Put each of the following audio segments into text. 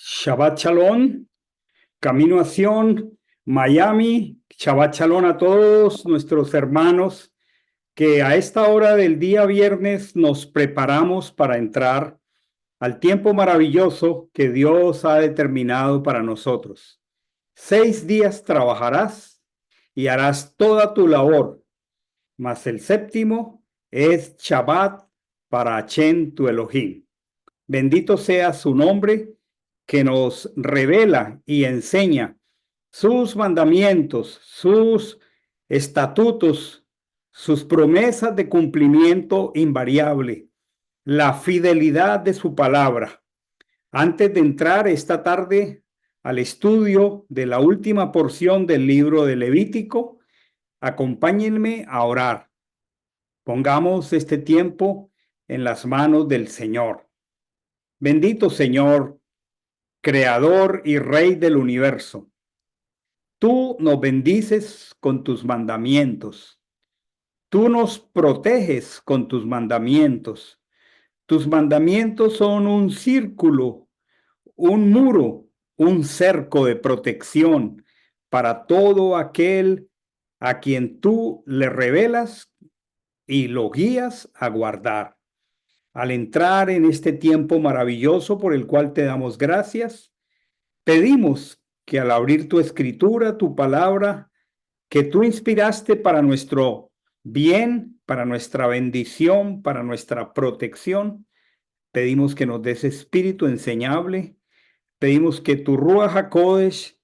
Shabbat Shalom, Camino a Sion, Miami. Shabbat Shalom a todos nuestros hermanos que a esta hora del día viernes nos preparamos para entrar al tiempo maravilloso que Dios ha determinado para nosotros. 6 días trabajarás y harás toda tu labor, mas el séptimo es Shabbat para Hashem tu Elohim. Bendito sea su nombre, que nos revela y enseña sus mandamientos, sus estatutos, sus promesas de cumplimiento invariable, la fidelidad de su palabra. Antes de entrar esta tarde al estudio de la última porción del libro de Levítico, acompáñenme a orar. Pongamos este tiempo en las manos del Señor. Bendito Señor, Creador y Rey del universo, tú nos bendices con tus mandamientos, tú nos proteges con tus mandamientos. Tus mandamientos son un círculo, un muro, un cerco de protección para todo aquel a quien tú le revelas y lo guías a guardar. Al entrar en este tiempo maravilloso por el cual te damos gracias, pedimos que al abrir tu escritura, tu palabra, que tú inspiraste para nuestro bien, para nuestra bendición, para nuestra protección, pedimos que nos des espíritu enseñable, pedimos que tu Ruach HaKodesh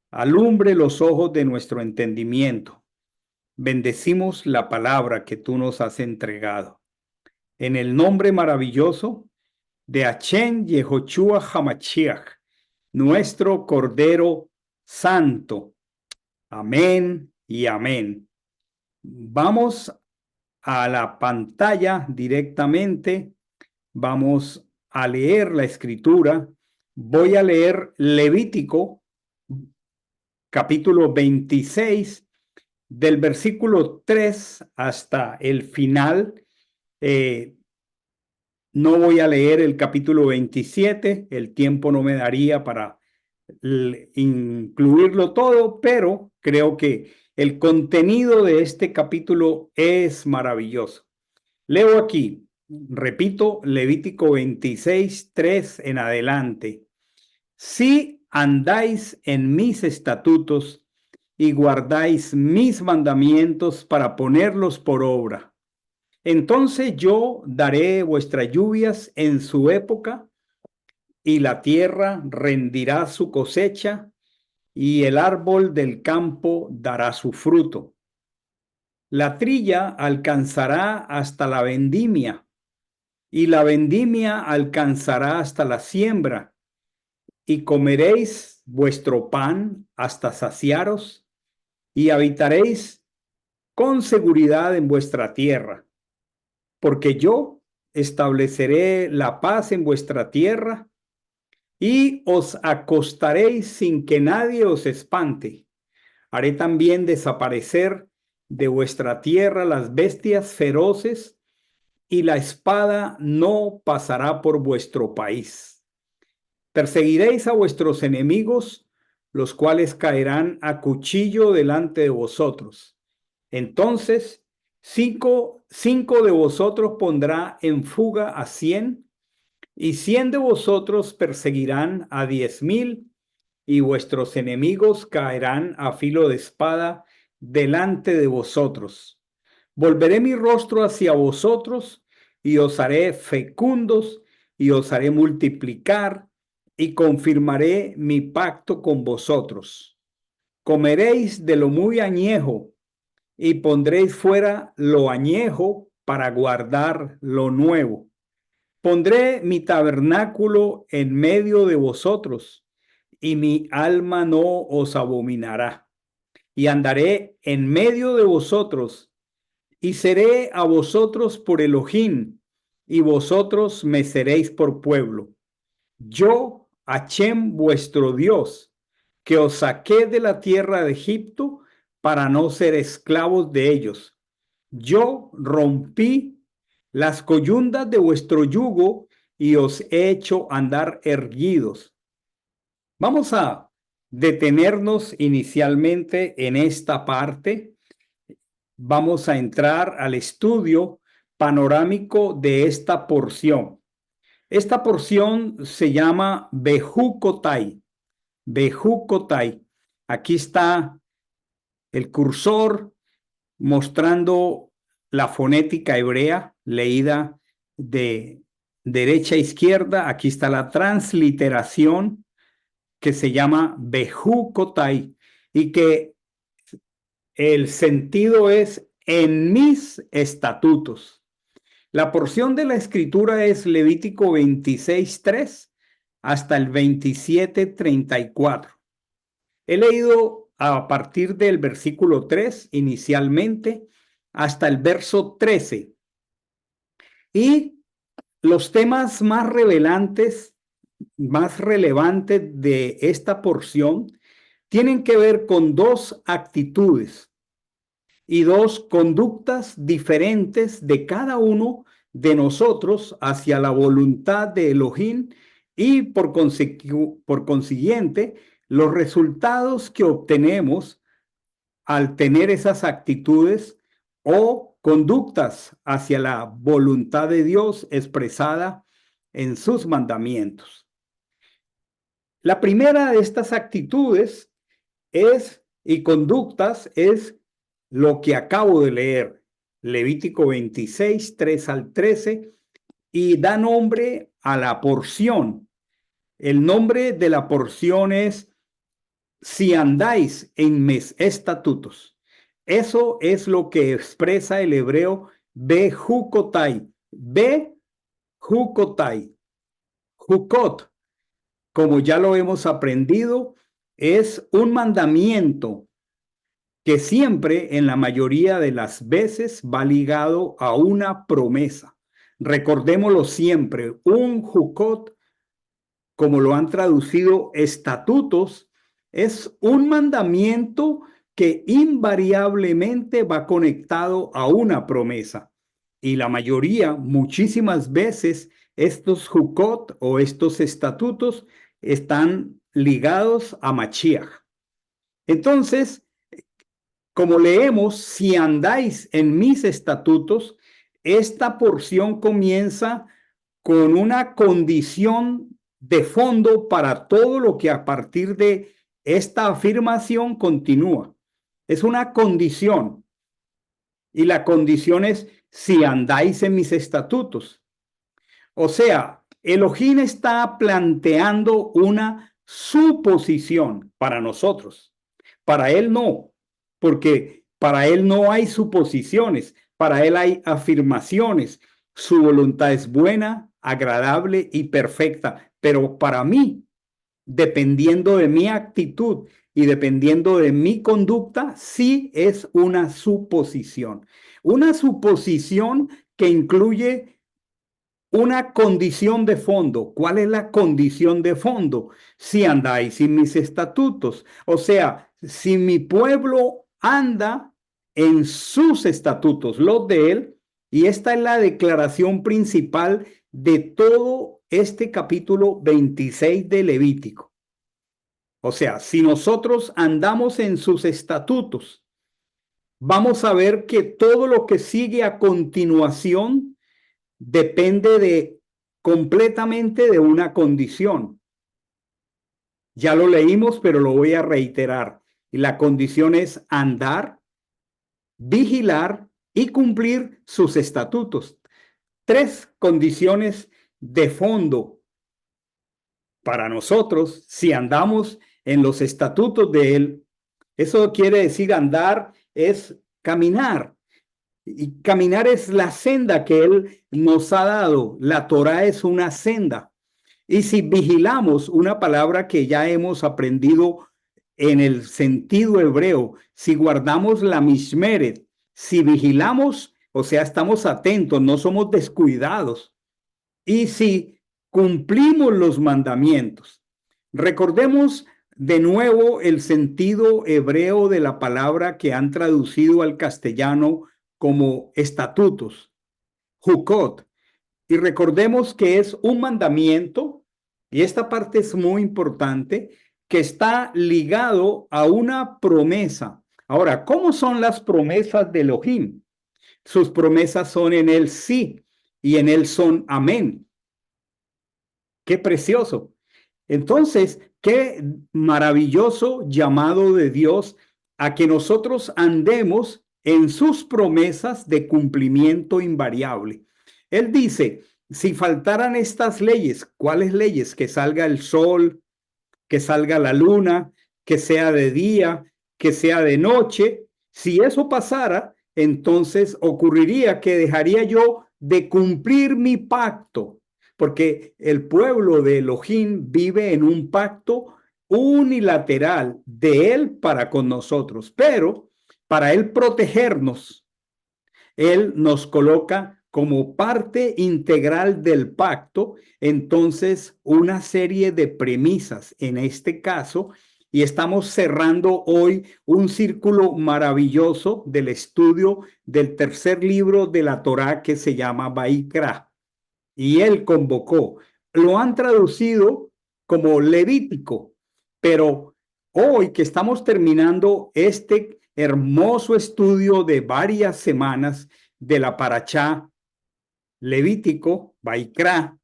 alumbre los ojos de nuestro entendimiento. Bendecimos la palabra que tú nos has entregado. En el nombre maravilloso de Hashem Yehoshua HaMashiach, nuestro Cordero Santo. Amén y amén. Vamos a la pantalla directamente. Vamos a leer la escritura. Voy a leer Levítico, capítulo 26, del versículo 3 hasta el final. No voy a leer el capítulo 27, el tiempo no me daría para incluirlo todo, pero creo que el contenido de este capítulo es maravilloso. Leo aquí, repito, Levítico 26, 3 en adelante. Si andáis en mis estatutos y guardáis mis mandamientos para ponerlos por obra, entonces yo daré vuestras lluvias en su época, y la tierra rendirá su cosecha, y el árbol del campo dará su fruto. La trilla alcanzará hasta la vendimia, y la vendimia alcanzará hasta la siembra, y comeréis vuestro pan hasta saciaros, y habitaréis con seguridad en vuestra tierra. Porque yo estableceré la paz en vuestra tierra, y os acostaréis sin que nadie os espante. Haré también desaparecer de vuestra tierra las bestias feroces, y la espada no pasará por vuestro país. Perseguiréis a vuestros enemigos, los cuales caerán a cuchillo delante de vosotros. Entonces, cinco de vosotros pondrá en fuga a 100, y 100 de vosotros perseguirán a 10,000, y vuestros enemigos caerán a filo de espada delante de vosotros. Volveré mi rostro hacia vosotros, y os haré fecundos, y os haré multiplicar, y confirmaré mi pacto con vosotros. Comeréis de lo muy añejo, y pondréis fuera lo añejo para guardar lo nuevo. Pondré mi tabernáculo en medio de vosotros, y mi alma no os abominará. Y andaré en medio de vosotros, y seré a vosotros por Elohim, y vosotros me seréis por pueblo. Yo, Hashem, vuestro Dios, que os saqué de la tierra de Egipto para no ser esclavos de ellos. Yo rompí las coyundas de vuestro yugo, y os he hecho andar erguidos. Vamos a detenernos inicialmente en esta parte. Vamos a entrar al estudio panorámico de esta porción. Esta porción se llama Bejucotai. Bejucotai. Aquí está el cursor mostrando la fonética hebrea leída de derecha a izquierda. Aquí está la transliteración que se llama Bejucotai y que el sentido es en mis estatutos. La porción de la escritura es Levítico 26:3 hasta el 27:34. He leído a partir del versículo 3 inicialmente hasta el verso 13. Y los temas más relevantes de esta porción tienen que ver con dos actitudes y dos conductas diferentes de cada uno de nosotros hacia la voluntad de Elohim y por consiguiente los resultados que obtenemos al tener esas actitudes o conductas hacia la voluntad de Dios expresada en sus mandamientos. La primera de estas actitudes y conductas es lo que acabo de leer, Levítico 26, 3 al 13, y da nombre a la porción. El nombre de la porción es si andáis en mis estatutos. Eso es lo que expresa el hebreo Bejucotai. Bejucotai. Jukot, como ya lo hemos aprendido, es un mandamiento que siempre, en la mayoría de las veces, va ligado a una promesa. Recordémoslo siempre, un jukot, como lo han traducido estatutos, es un mandamiento que invariablemente va conectado a una promesa. Y la mayoría, muchísimas veces, estos jukot o estos estatutos están ligados a Mashiach. Entonces, como leemos, si andáis en mis estatutos, esta porción comienza con una condición de fondo para todo lo que a partir de esta afirmación continúa. Es una condición. Y la condición es si andáis en mis estatutos. O sea, Elohim está planteando una suposición para nosotros. Para él no, porque para él no hay suposiciones, para él hay afirmaciones. Su voluntad es buena, agradable y perfecta, pero para mí, dependiendo de mi actitud y dependiendo de mi conducta, sí es una suposición. Una suposición que incluye una condición de fondo. ¿Cuál es la condición de fondo? Si andáis en mis estatutos. O sea, si mi pueblo anda en sus estatutos, los de él, y esta es la declaración principal de todo este capítulo 26 de Levítico. O sea, si nosotros andamos en sus estatutos, vamos a ver que todo lo que sigue a continuación depende completamente de una condición. Ya lo leímos, pero lo voy a reiterar. Y la condición es andar, vigilar y cumplir sus estatutos. Tres condiciones de fondo para nosotros si andamos en los estatutos de él. Eso quiere decir andar es caminar. Y caminar es la senda que él nos ha dado. La Torá es una senda. Y si vigilamos, una palabra que ya hemos aprendido en el sentido hebreo, si guardamos la mishmeret, si vigilamos, o sea, estamos atentos, no somos descuidados. Y si cumplimos los mandamientos. Recordemos de nuevo el sentido hebreo de la palabra que han traducido al castellano como estatutos, jukot. Y recordemos que es un mandamiento, y esta parte es muy importante, que está ligado a una promesa. Ahora, ¿cómo son las promesas de Elohim? Sus promesas son en él sí y en él son amén. Qué precioso. Entonces, qué maravilloso llamado de Dios a que nosotros andemos en sus promesas de cumplimiento invariable. Él dice, si faltaran estas leyes, ¿cuáles leyes? Que salga el sol, que salga la luna, que sea de día, que sea de noche. Si eso pasara, entonces ocurriría que dejaría yo de cumplir mi pacto, porque el pueblo de Elohim vive en un pacto unilateral de él para con nosotros, pero para él protegernos, él nos coloca como parte integral del pacto, entonces, una serie de premisas en este caso, y estamos cerrando hoy un círculo maravilloso del estudio del tercer libro de la Torá que se llama Baikra. Y él convocó. Lo han traducido como Levítico, pero hoy que estamos terminando este hermoso estudio de varias semanas de la Parachá Levítico, Baikra,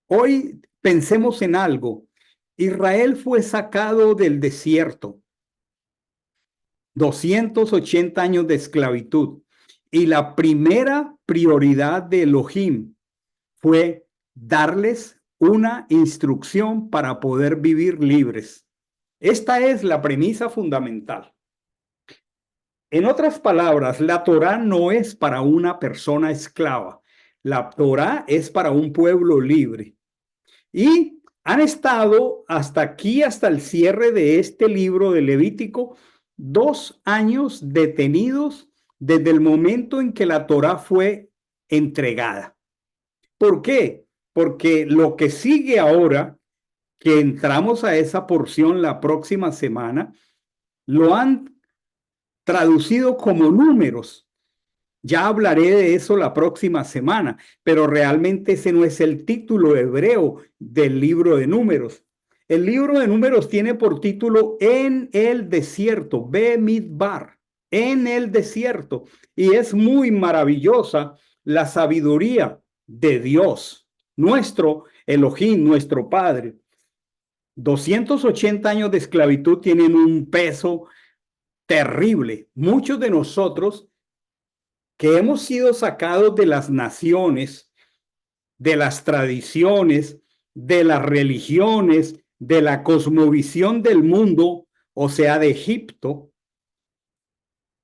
hoy pensemos en algo. Israel fue sacado del desierto, 280 años de esclavitud, y la primera prioridad de Elohim fue darles una instrucción para poder vivir libres. Esta es la premisa fundamental. En otras palabras, la Torá no es para una persona esclava. La Torá es para un pueblo libre. Y han estado hasta aquí, hasta el cierre de este libro de Levítico, 2 años detenidos desde el momento en que la Torá fue entregada. ¿Por qué? Porque lo que sigue ahora, que entramos a esa porción la próxima semana, lo han traducido como números. Ya hablaré de eso la próxima semana, pero realmente ese no es el título hebreo del libro de números. El libro de números tiene por título En el desierto, Bemidbar, en el desierto. Y es muy maravillosa la sabiduría de Dios, nuestro Elohim, nuestro Padre. 280 años de esclavitud tienen un peso terrible. Muchos de nosotros que hemos sido sacados de las naciones, de las tradiciones, de las religiones, de la cosmovisión del mundo, o sea, de Egipto,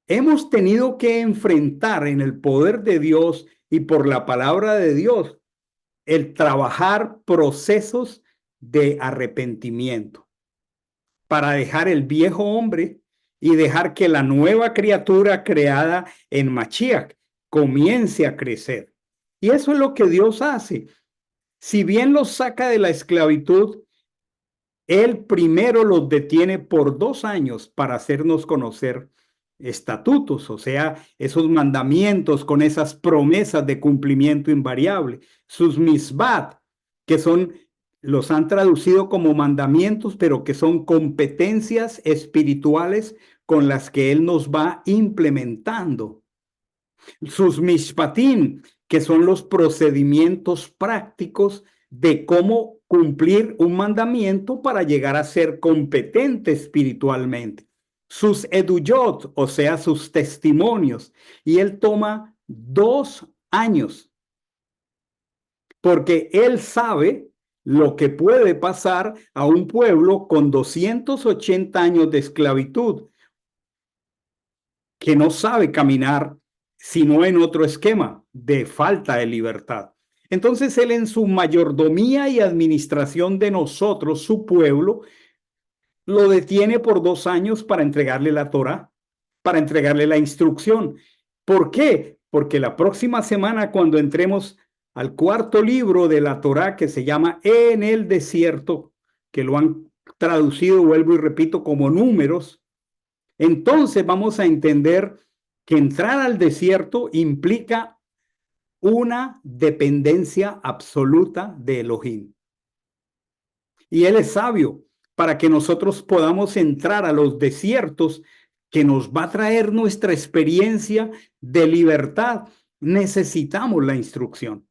hemos tenido que enfrentar en el poder de Dios y por la palabra de Dios el trabajar procesos de arrepentimiento para dejar el viejo hombre y dejar que la nueva criatura creada en Mashiach comience a crecer. Y eso es lo que Dios hace. Si bien los saca de la esclavitud, Él primero los detiene por 2 años para hacernos conocer estatutos, o sea, esos mandamientos con esas promesas de cumplimiento invariable, sus misbat, que son, los han traducido como mandamientos, pero que son competencias espirituales con las que Él nos va implementando. Sus mishpatim, que son los procedimientos prácticos de cómo cumplir un mandamiento para llegar a ser competente espiritualmente. Sus eduyot, o sea, sus testimonios. Y él toma 2 años, porque él sabe lo que puede pasar a un pueblo con 280 años de esclavitud, que no sabe caminar sino en otro esquema de falta de libertad. Entonces él en su mayordomía y administración de nosotros, su pueblo, lo detiene por 2 años para entregarle la Torá, para entregarle la instrucción. ¿Por qué? Porque la próxima semana, cuando entremos al cuarto libro de la Torá, que se llama En el desierto, que lo han traducido, vuelvo y repito, como números, entonces vamos a entender que entrar al desierto implica una dependencia absoluta de Elohim. Y Él es sabio. para que nosotros podamos entrar a los desiertos que nos va a traer nuestra experiencia de libertad, necesitamos la instrucción.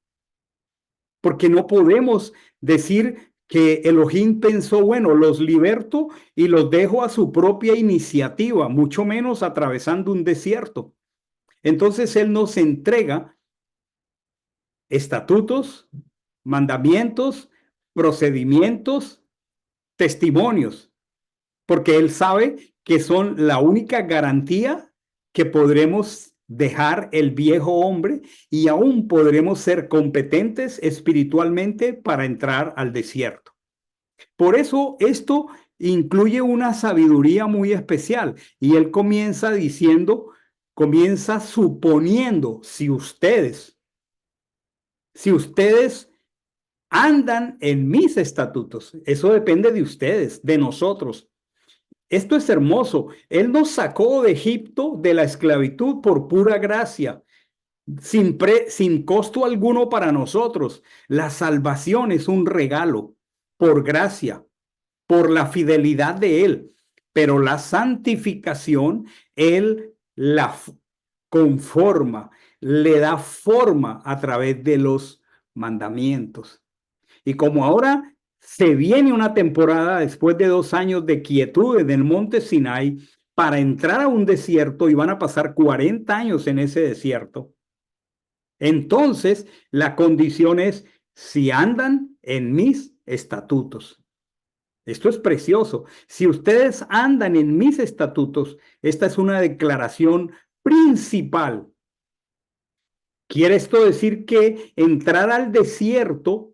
Porque no podemos decir que Elohim pensó, bueno, los liberto y los dejo a su propia iniciativa, mucho menos atravesando un desierto. Entonces Él nos entrega estatutos, mandamientos, procedimientos, testimonios, porque Él sabe que son la única garantía que podremos dejar el viejo hombre y aún podremos ser competentes espiritualmente para entrar al desierto. Por eso esto incluye una sabiduría muy especial y Él comienza diciendo, comienza suponiendo, si ustedes andan en mis estatutos, eso depende de ustedes, de nosotros. Esto es hermoso. Él nos sacó de Egipto de la esclavitud por pura gracia, sin costo alguno para nosotros. La salvación es un regalo por gracia, por la fidelidad de Él. Pero la santificación, Él la conforma, le da forma a través de los mandamientos. Y como ahora se viene una temporada después de 2 años de quietud en el monte Sinai para entrar a un desierto y van a pasar 40 años en ese desierto. Entonces, la condición es si andan en mis estatutos. Esto es precioso. Si ustedes andan en mis estatutos, esta es una declaración principal. Quiere esto decir que entrar al desierto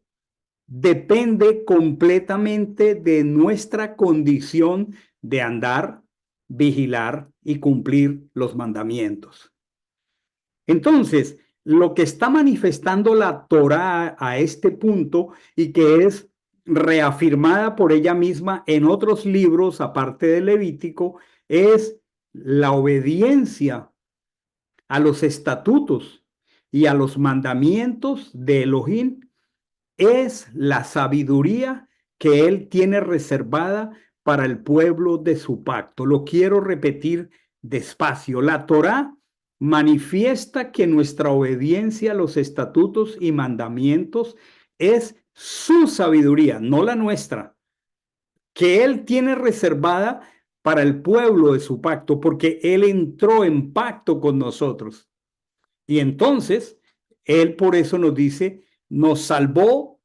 depende completamente de nuestra condición de andar, vigilar y cumplir los mandamientos. Entonces, lo que está manifestando la Torá a este punto y que es reafirmada por ella misma en otros libros, aparte de Levítico, es la obediencia a los estatutos y a los mandamientos de Elohim es la sabiduría que Él tiene reservada para el pueblo de su pacto. Lo quiero repetir despacio. La Torá manifiesta que nuestra obediencia a los estatutos y mandamientos es su sabiduría, no la nuestra, que Él tiene reservada para el pueblo de su pacto, porque Él entró en pacto con nosotros. Y entonces, Él por eso nos dice, nos salvó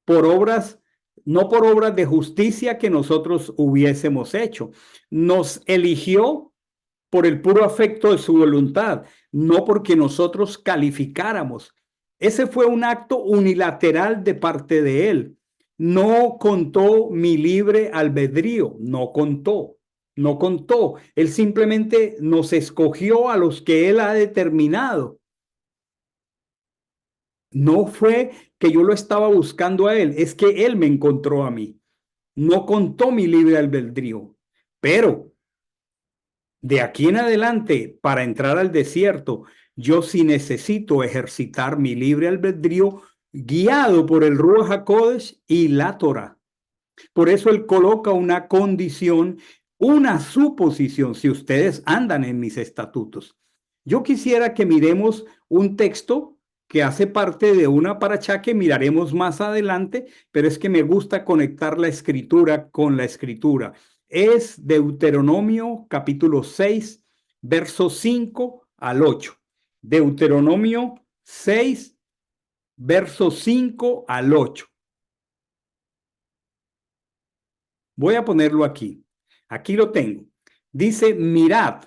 por obras, no por obras de justicia que nosotros hubiésemos hecho. Nos eligió por el puro afecto de su voluntad, no porque nosotros calificáramos. Ese fue un acto unilateral de parte de Él. No contó mi libre albedrío, no contó, no contó. Él simplemente nos escogió a los que Él ha determinado. No fue que yo lo estaba buscando a Él, es que Él me encontró a mí. No contó mi libre albedrío, pero de aquí en adelante, para entrar al desierto, yo sí necesito ejercitar mi libre albedrío guiado por el Ruach HaKodesh y la Torah. Por eso Él coloca una condición, una suposición, si ustedes andan en mis estatutos. Yo quisiera que miremos un texto que hace parte de una paracha que miraremos más adelante, pero es que me gusta conectar la escritura con la escritura. Es Deuteronomio capítulo 6, versos 5 al 8. Deuteronomio 6, versos 5 al 8. Voy a ponerlo aquí. Aquí lo tengo. Dice, mirad,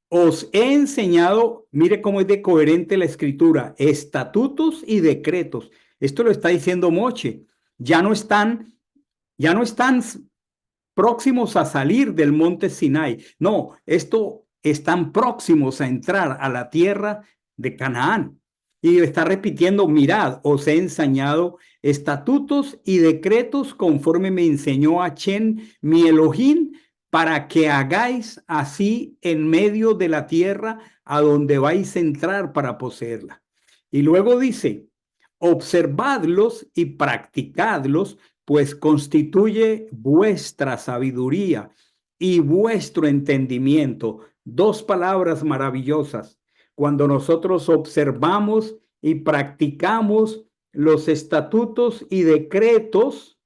os he enseñado, mire cómo es de coherente la escritura, estatutos y decretos. Esto lo está diciendo Moche. Ya no están próximos a salir del monte Sinai. No, esto están próximos a entrar a la tierra de Canaán. Y está repitiendo, mirad, os he enseñado estatutos y decretos conforme me enseñó Hashem, mi Elohim, para que hagáis así en medio de la tierra a donde vais a entrar para poseerla. Y luego dice, observadlos y practicadlos pues constituye vuestra sabiduría y vuestro entendimiento. Dos palabras maravillosas. Cuando nosotros observamos y practicamos los estatutos y decretos,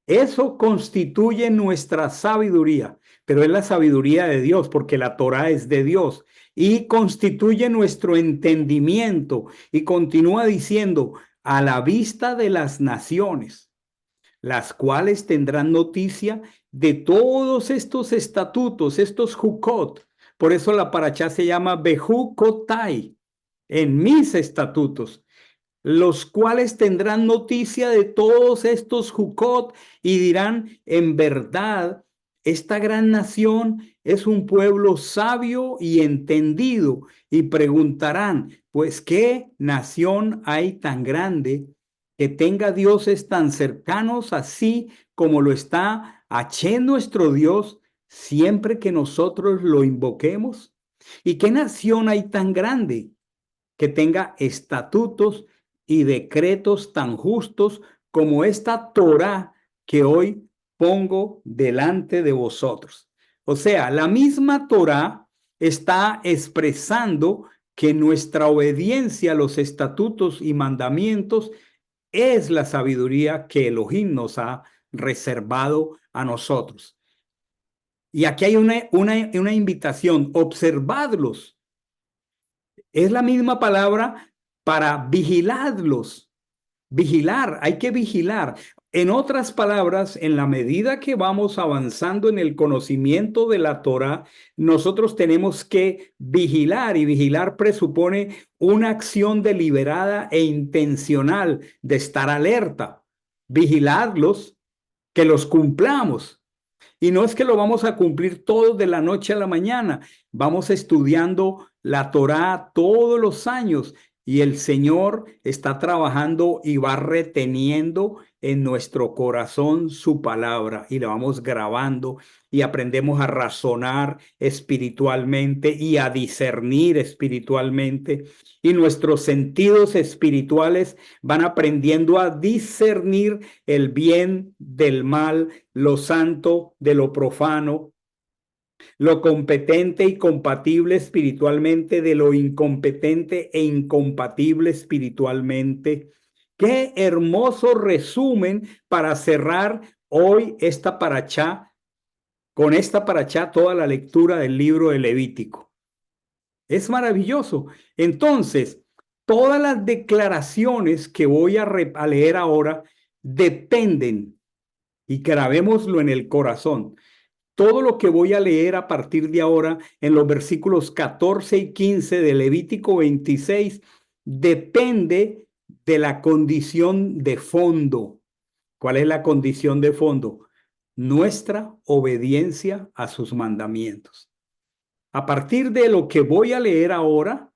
eso constituye nuestra sabiduría, pero es la sabiduría de Dios, porque la Torá es de Dios, y constituye nuestro entendimiento. Y continúa diciendo, a la vista de las naciones, las cuales tendrán noticia de todos estos estatutos, estos jukot. Por eso la parachá se llama Bejukotai, en mis estatutos, los cuales tendrán noticia de todos estos jukot y dirán, en verdad, esta gran nación es un pueblo sabio y entendido, y preguntarán, pues, ¿qué nación hay tan grande que tenga dioses tan cercanos así como lo está Hachén nuestro Dios siempre que nosotros lo invoquemos? ¿Y qué nación hay tan grande que tenga estatutos y decretos tan justos como esta Torá que hoy pongo delante de vosotros? O sea, la misma Torá está expresando que nuestra obediencia a los estatutos y mandamientos es la sabiduría que Elohim nos ha reservado a nosotros. Y aquí hay una invitación, observadlos. Es la misma palabra para vigilarlos. Vigilar, hay que vigilar. En otras palabras, en la medida que vamos avanzando en el conocimiento de la Torah, nosotros tenemos que vigilar, y vigilar presupone una acción deliberada e intencional de estar alerta. Vigilarlos, que los cumplamos. Y no es que lo vamos a cumplir todos de la noche a la mañana. Vamos estudiando la Torá todos los años, y el Señor está trabajando y va reteniendo en nuestro corazón su palabra, y la vamos grabando, y aprendemos a razonar espiritualmente y a discernir espiritualmente, y nuestros sentidos espirituales van aprendiendo a discernir el bien del mal, lo santo de lo profano, lo competente y compatible espiritualmente de lo incompetente e incompatible espiritualmente. Qué hermoso resumen para cerrar hoy esta parachá, con esta parachá toda la lectura del libro de Levítico. Es maravilloso. Entonces, todas las declaraciones que voy a leer ahora dependen, y grabémoslo en el corazón. Todo lo que voy a leer a partir de ahora en los versículos 14 y 15 de Levítico 26 depende de la condición de fondo. ¿Cuál es la condición de fondo? Nuestra obediencia a sus mandamientos. A partir de lo que voy a leer ahora,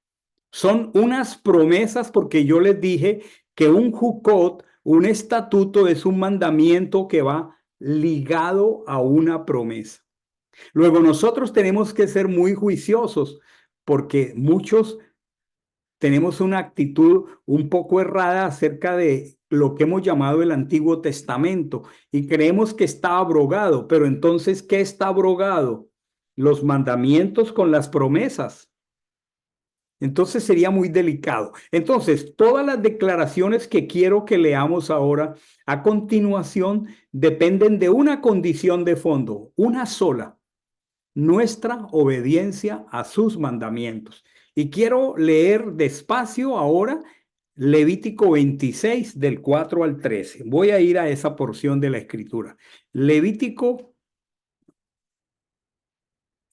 son unas promesas, porque yo les dije que un jukot, un estatuto, es un mandamiento que va ligado a una promesa. Luego nosotros tenemos que ser muy juiciosos, porque muchos tenemos una actitud un poco errada acerca de lo que hemos llamado el Antiguo Testamento, y creemos que está abrogado. Pero entonces, ¿qué está abrogado? Los mandamientos con las promesas. Entonces sería muy delicado. Entonces, todas las declaraciones que quiero que leamos ahora a continuación dependen de una condición de fondo, una sola: nuestra obediencia a sus mandamientos. Y quiero leer despacio ahora Levítico 26 del 4 al 13. Voy a ir a esa porción de la escritura. Levítico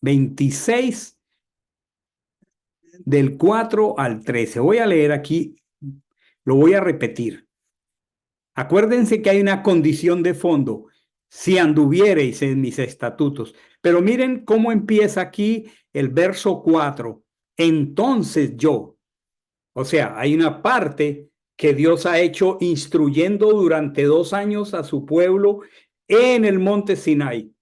26 del 4 al 13. Voy a leer aquí, lo voy a repetir. Acuérdense que hay una condición de fondo: si anduviereis en mis estatutos. Pero miren cómo empieza aquí el verso 4. Entonces yo, o sea, hay una parte que Dios ha hecho instruyendo durante 2 años a su pueblo en el monte Sinai.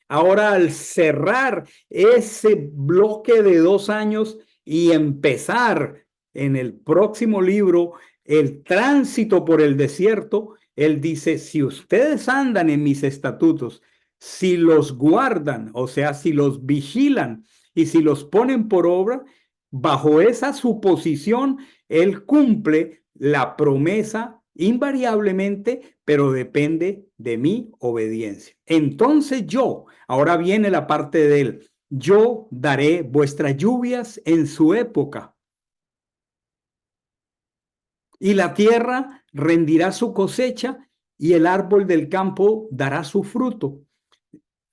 Ahora, al cerrar ese bloque de 2 años y empezar en el próximo libro el tránsito por el desierto, Él dice, si ustedes andan en mis estatutos, si los guardan, o sea, si los vigilan y si los ponen por obra, bajo esa suposición, Él cumple la promesa invariablemente, pero depende de mi obediencia. Entonces yo, ahora viene la parte de Él, yo daré vuestras lluvias en su época y la tierra rendirá su cosecha y el árbol del campo dará su fruto.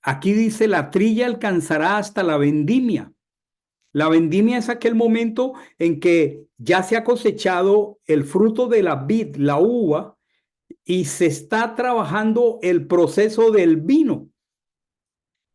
Aquí dice, la trilla alcanzará hasta la vendimia. La vendimia es aquel momento en que ya se ha cosechado el fruto de la vid, la uva, y se está trabajando el proceso del vino.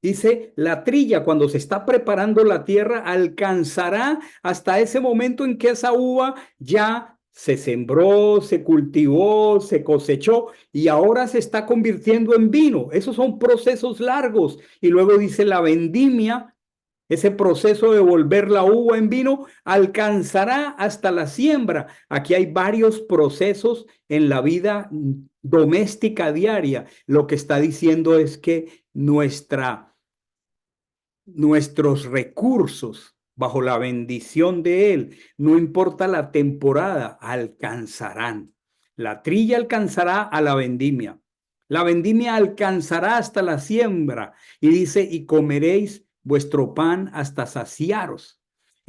Dice, la trilla, cuando se está preparando la tierra, alcanzará hasta ese momento en que esa uva ya se sembró, se cultivó, se cosechó y ahora se está convirtiendo en vino. Esos son procesos largos. Y luego dice la vendimia, ese proceso de volver la uva en vino, alcanzará hasta la siembra. Aquí hay varios procesos en la vida doméstica diaria. Lo que está diciendo es que nuestros recursos bajo la bendición de Él, no importa la temporada, alcanzarán. La trilla alcanzará a la vendimia alcanzará hasta la siembra y dice, y comeréis vuestro pan hasta saciaros.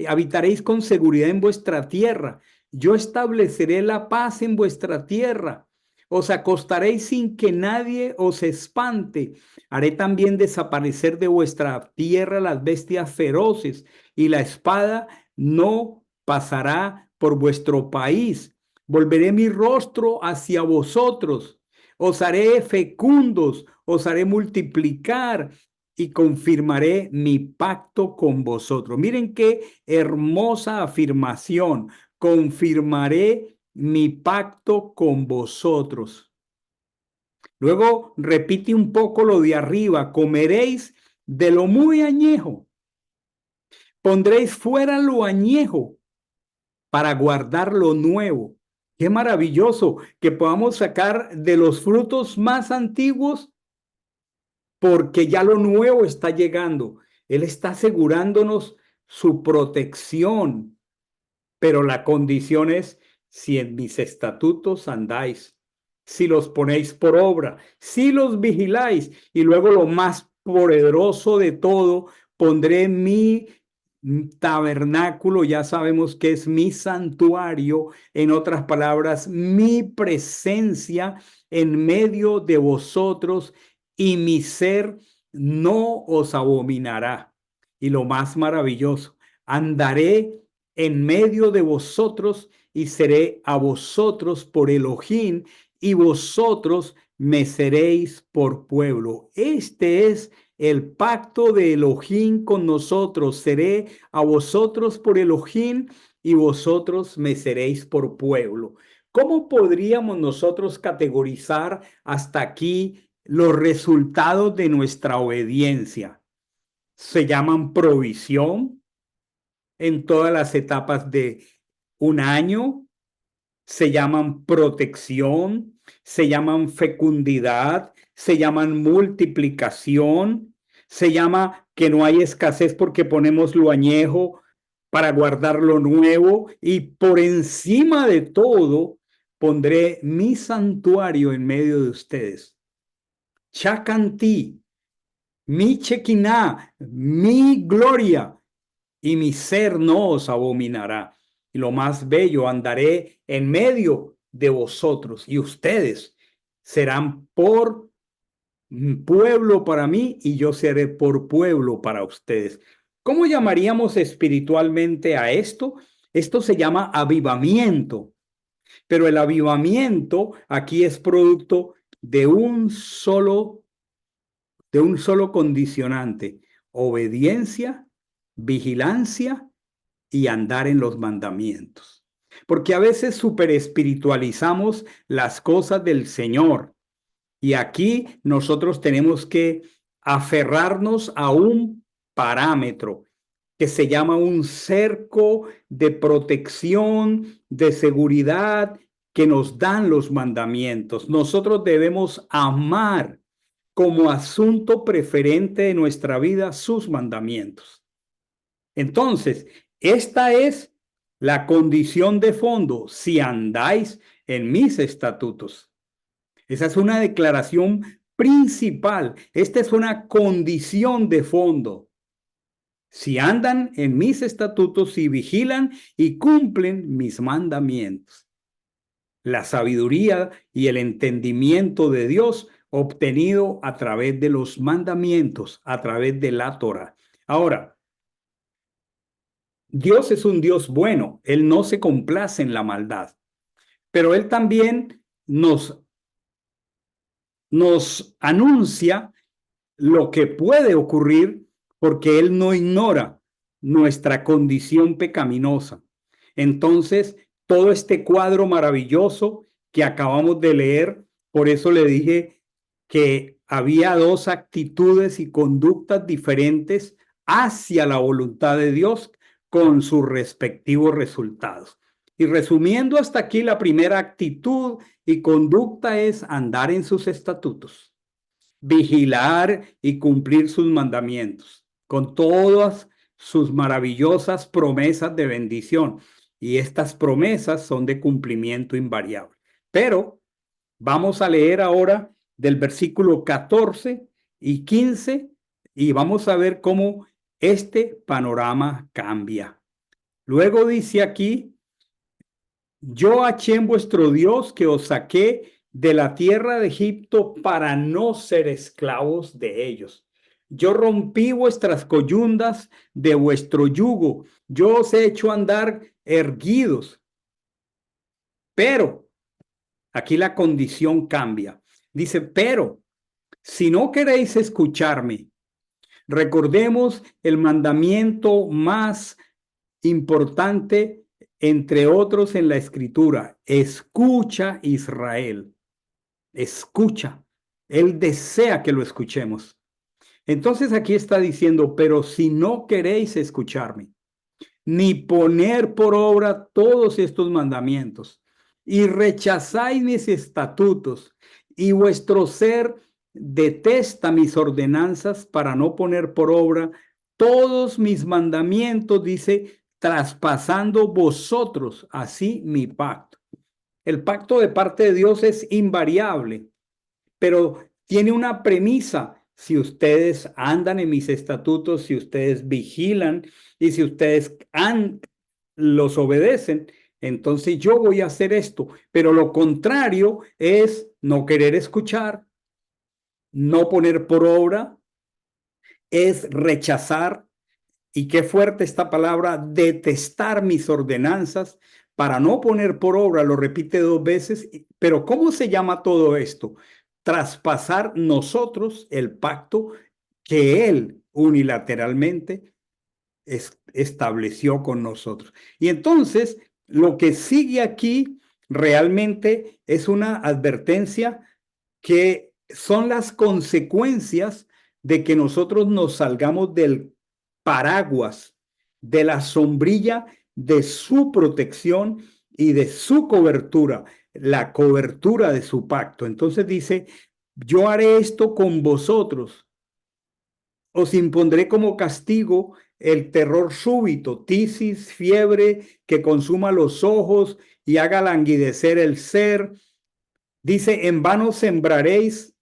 Habitaréis con seguridad en vuestra tierra. Yo estableceré la paz en vuestra tierra. Os acostaréis sin que nadie os espante. Haré también desaparecer de vuestra tierra las bestias feroces y la espada no pasará por vuestro país. Volveré mi rostro hacia vosotros. Os haré fecundos, os haré multiplicar y confirmaré mi pacto con vosotros. Miren qué hermosa afirmación. Confirmaré mi pacto con vosotros. Luego repite un poco lo de arriba, comeréis de lo muy añejo, pondréis fuera lo añejo para guardar lo nuevo. Qué maravilloso que podamos sacar de los frutos más antiguos porque ya lo nuevo está llegando. Él está asegurándonos su protección, pero la condición es si en mis estatutos andáis, si los ponéis por obra, si los vigiláis. Y luego lo más poderoso de todo, pondré mi tabernáculo, ya sabemos que es mi santuario, en otras palabras, mi presencia en medio de vosotros y mi ser no os abominará. Y lo más maravilloso, andaré en medio de vosotros y seré a vosotros por Elohim y vosotros me seréis por pueblo. Este es el pacto de Elohim con nosotros. Seré a vosotros por Elohim y vosotros me seréis por pueblo. ¿Cómo podríamos nosotros categorizar hasta aquí los resultados de nuestra obediencia? Se llaman provisión en todas las etapas de un año, se llaman protección, se llaman fecundidad, se llaman multiplicación, se llama que no hay escasez porque ponemos lo añejo para guardar lo nuevo y por encima de todo pondré mi santuario en medio de ustedes. Chacanti, mi Chequiná, mi gloria y mi ser no os abominará. Y lo más bello, andaré en medio de vosotros y ustedes serán por pueblo para mí y yo seré por pueblo para ustedes. ¿Cómo llamaríamos espiritualmente a esto? Esto se llama avivamiento, pero el avivamiento aquí es producto de un solo condicionante: obediencia, vigilancia y andar en los mandamientos. Porque a veces super espiritualizamos las cosas del Señor y aquí nosotros tenemos que aferrarnos a un parámetro que se llama un cerco de protección, de seguridad que nos dan los mandamientos. Nosotros debemos amar como asunto preferente de nuestra vida sus mandamientos. Entonces, esta es la condición de fondo, si andáis en mis estatutos. Esa es una declaración principal. Esta es una condición de fondo. Si andan en mis estatutos, si vigilan y cumplen mis mandamientos. La sabiduría y el entendimiento de Dios obtenido a través de los mandamientos, a través de la Torah. Ahora, Dios es un Dios bueno, Él no se complace en la maldad, pero Él también nos anuncia lo que puede ocurrir porque Él no ignora nuestra condición pecaminosa. Entonces, todo este cuadro maravilloso que acabamos de leer, por eso le dije que había dos actitudes y conductas diferentes hacia la voluntad de Dios con sus respectivos resultados. Y resumiendo hasta aquí, la primera actitud y conducta es andar en sus estatutos, vigilar y cumplir sus mandamientos, con todas sus maravillosas promesas de bendición. Y estas promesas son de cumplimiento invariable. Pero vamos a leer ahora del versículo 14 y 15 y vamos a ver cómo este panorama cambia. Luego dice aquí: yo, Hachem vuestro Dios, que os saqué de la tierra de Egipto para no ser esclavos de ellos. Yo rompí vuestras coyundas de vuestro yugo. Yo os he hecho andar erguidos. Pero, aquí la condición cambia. Dice, pero, si no queréis escucharme, recordemos el mandamiento más importante entre otros en la escritura. Escucha, Israel. Escucha. Él desea que lo escuchemos. Entonces aquí está diciendo, pero si no queréis escucharme, ni poner por obra todos estos mandamientos, y rechazáis mis estatutos, y vuestro ser detesta mis ordenanzas para no poner por obra todos mis mandamientos, dice, traspasando vosotros así mi pacto. El pacto de parte de Dios es invariable, pero tiene una premisa. Si ustedes andan en mis estatutos, si ustedes vigilan y si ustedes los obedecen, entonces yo voy a hacer esto. Pero lo contrario es no querer escuchar, no poner por obra, es rechazar. Y qué fuerte esta palabra, detestar mis ordenanzas para no poner por obra, lo repite dos veces, pero ¿cómo se llama todo esto? Traspasar nosotros el pacto que Él unilateralmente estableció con nosotros. Y entonces, lo que sigue aquí realmente es una advertencia que son las consecuencias de que nosotros nos salgamos del paraguas, de la sombrilla de su protección y de su cobertura, la cobertura de su pacto. Entonces dice, yo haré esto con vosotros, os impondré como castigo el terror súbito, tisis, fiebre que consuma los ojos y haga languidecer el ser. Dice, en vano sembraréis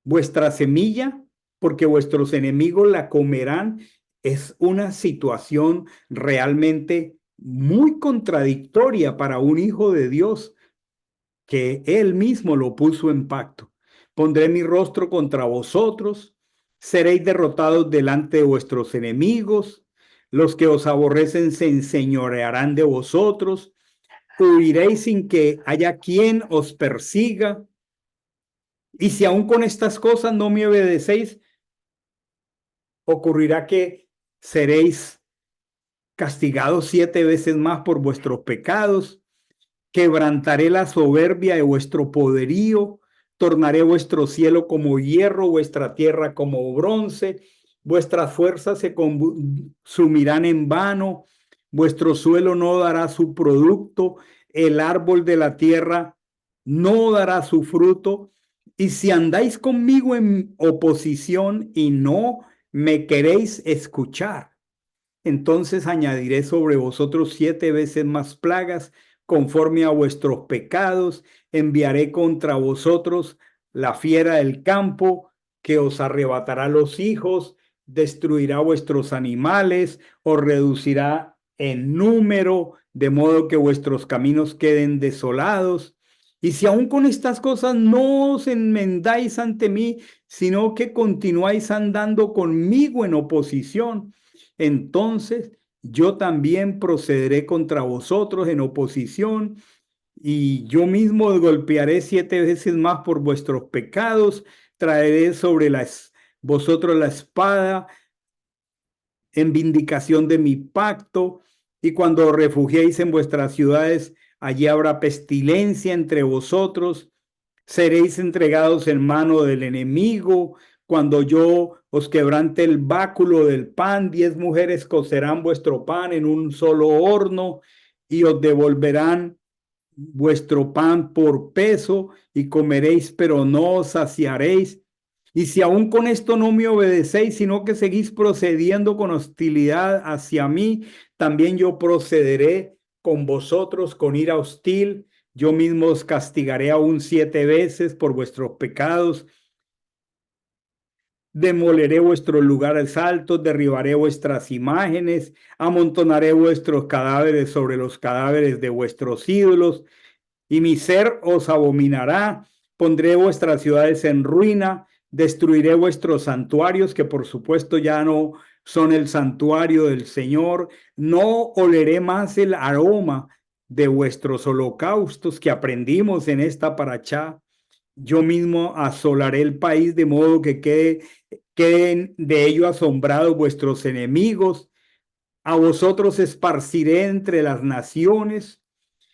vuestra semilla, porque vuestros enemigos la comerán. Es una situación realmente muy contradictoria para un hijo de Dios, que él mismo lo puso en pacto. Pondré mi rostro contra vosotros, seréis derrotados delante de vuestros enemigos, los que os aborrecen se enseñorearán de vosotros, huiréis sin que haya quien os persiga. Y si aún con estas cosas no me obedecéis, ocurrirá que seréis castigados 7 veces más por vuestros pecados. Quebrantaré la soberbia de vuestro poderío, tornaré vuestro cielo como hierro, vuestra tierra como bronce, vuestras fuerzas se consumirán en vano, vuestro suelo no dará su producto, el árbol de la tierra no dará su fruto, y si andáis conmigo en oposición y no me queréis escuchar, entonces añadiré sobre vosotros 7 veces más plagas conforme a vuestros pecados. Enviaré contra vosotros la fiera del campo que os arrebatará los hijos, destruirá vuestros animales, os reducirá en número, de modo que vuestros caminos queden desolados. Y si aún con estas cosas no os enmendáis ante mí, sino que continuáis andando conmigo en oposición, entonces yo también procederé contra vosotros en oposición, y yo mismo os golpearé 7 veces más por vuestros pecados. Traeré sobre vosotros la espada en vindicación de mi pacto, y cuando os refugiéis en vuestras ciudades, allí habrá pestilencia entre vosotros, seréis entregados en mano del enemigo. Cuando yo os quebrante el báculo del pan, 10 mujeres cocerán vuestro pan en un solo horno y os devolverán vuestro pan por peso, y comeréis, pero no os saciaréis. Y si aún con esto no me obedecéis, sino que seguís procediendo con hostilidad hacia mí, también yo procederé con vosotros con ira hostil. Yo mismo os castigaré aún 7 veces por vuestros pecados. Demoleré vuestros lugares altos, derribaré vuestras imágenes, amontonaré vuestros cadáveres sobre los cadáveres de vuestros ídolos, y mi ser os abominará. Pondré vuestras ciudades en ruina, destruiré vuestros santuarios, que por supuesto ya no son el santuario del Señor. No oleré más el aroma de vuestros holocaustos que aprendimos en esta parachá. Yo mismo asolaré el país, de modo que queden de ello asombrados vuestros enemigos. A vosotros esparciré entre las naciones,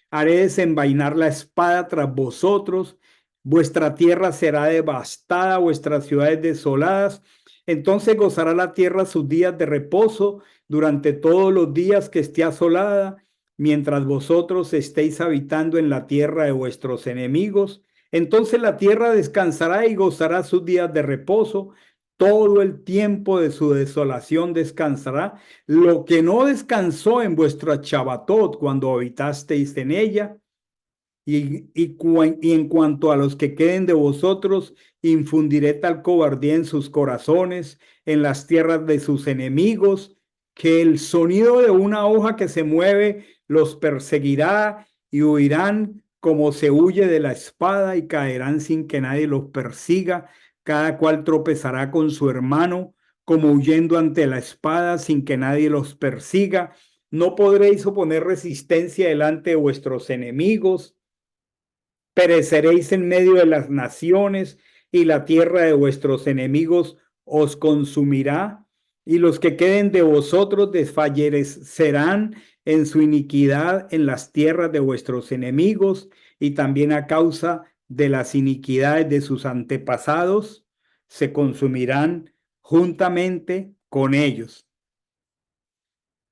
haré desenvainar la espada tras vosotros, vuestra tierra será devastada, vuestras ciudades desoladas. Entonces gozará la tierra sus días de reposo durante todos los días que esté asolada, mientras vosotros estéis habitando en la tierra de vuestros enemigos. Entonces la tierra descansará y gozará sus días de reposo. Todo el tiempo de su desolación descansará, lo que no descansó en vuestra Chabatot cuando habitasteis en ella. Y en cuanto a los que queden de vosotros, infundiré tal cobardía en sus corazones, en las tierras de sus enemigos, que el sonido de una hoja que se mueve los perseguirá, y huirán como se huye de la espada, y caerán sin que nadie los persiga. Cada cual tropezará con su hermano, como huyendo ante la espada, sin que nadie los persiga. No podréis oponer resistencia delante de vuestros enemigos. Pereceréis en medio de las naciones, y la tierra de vuestros enemigos os consumirá, y los que queden de vosotros desfallecerán en su iniquidad en las tierras de vuestros enemigos, y también a causa de las iniquidades de sus antepasados se consumirán juntamente con ellos.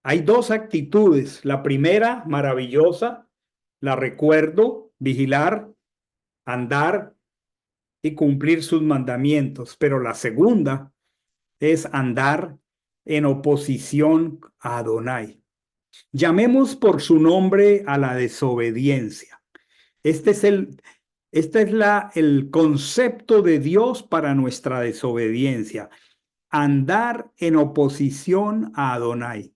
Hay 2 actitudes. La primera, maravillosa, la recuerdo: vigilar, andar y cumplir sus mandamientos. Pero la segunda es andar en oposición a Adonai. Llamemos por su nombre a la desobediencia. Este es el concepto de Dios para nuestra desobediencia: andar en oposición a Adonai.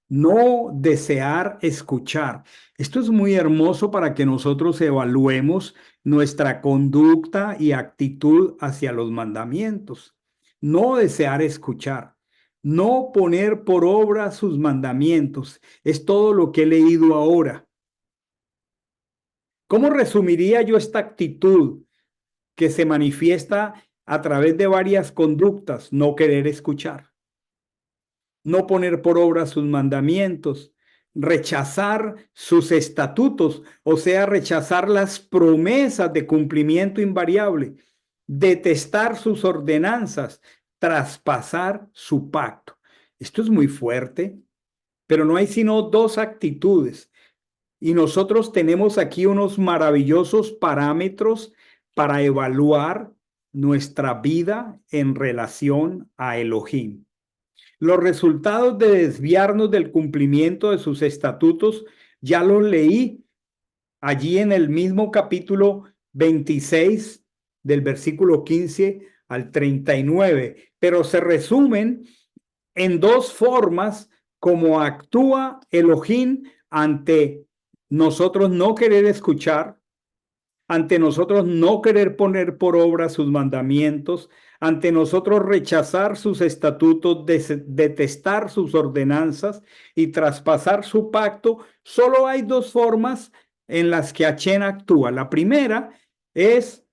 No desear escuchar. Esto es muy hermoso para que nosotros evaluemos nuestra conducta y actitud hacia los mandamientos. No desear escuchar. No poner por obra sus mandamientos. Es todo lo que he leído ahora. ¿Cómo resumiría yo esta actitud que se manifiesta a través de varias conductas? No querer escuchar, no poner por obra sus mandamientos, rechazar sus estatutos, o sea, rechazar las promesas de cumplimiento invariable, detestar sus ordenanzas, traspasar su pacto. Esto es muy fuerte, pero no hay sino 2 actitudes. Y nosotros tenemos aquí unos maravillosos parámetros para evaluar nuestra vida en relación a Elohim. Los resultados de desviarnos del cumplimiento de sus estatutos ya los leí allí en el mismo capítulo 26 del versículo 15 al 39, pero se resumen en dos formas como actúa Elohim ante nosotros no querer escuchar, ante nosotros no querer poner por obra sus mandamientos, ante nosotros rechazar sus estatutos, detestar sus ordenanzas y traspasar su pacto. Solo hay dos formas en las que Achén actúa. La primera es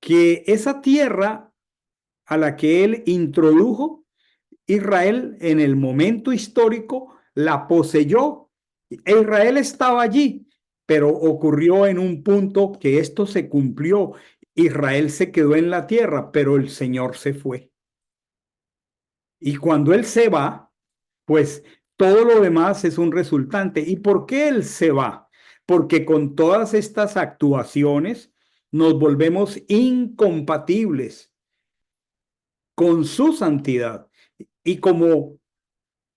que esa tierra a la que él introdujo Israel en el momento histórico la poseyó. Israel estaba allí, pero ocurrió en un punto que esto se cumplió. Israel se quedó en la tierra, pero el Señor se fue. Y cuando Él se va, pues todo lo demás es un resultante. ¿Y por qué Él se va? Porque con todas estas actuaciones nos volvemos incompatibles con su santidad. Y como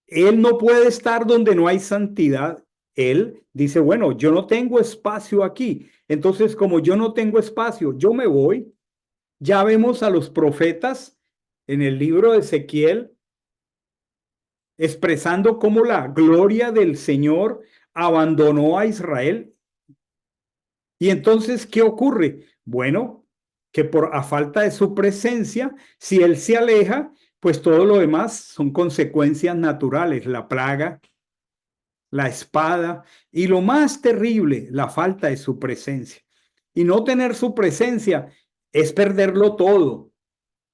Él no puede estar donde no hay santidad, Él dice, bueno, yo no tengo espacio aquí. Entonces, como yo no tengo espacio, yo me voy. Ya vemos a los profetas en el libro de Ezequiel expresando cómo la gloria del Señor abandonó a Israel. Y entonces, ¿qué ocurre? Bueno, que por a falta de su presencia, si Él se aleja, pues todo lo demás son consecuencias naturales, la plaga, la espada y lo más terrible, la falta de su presencia. Y no tener su presencia es perderlo todo,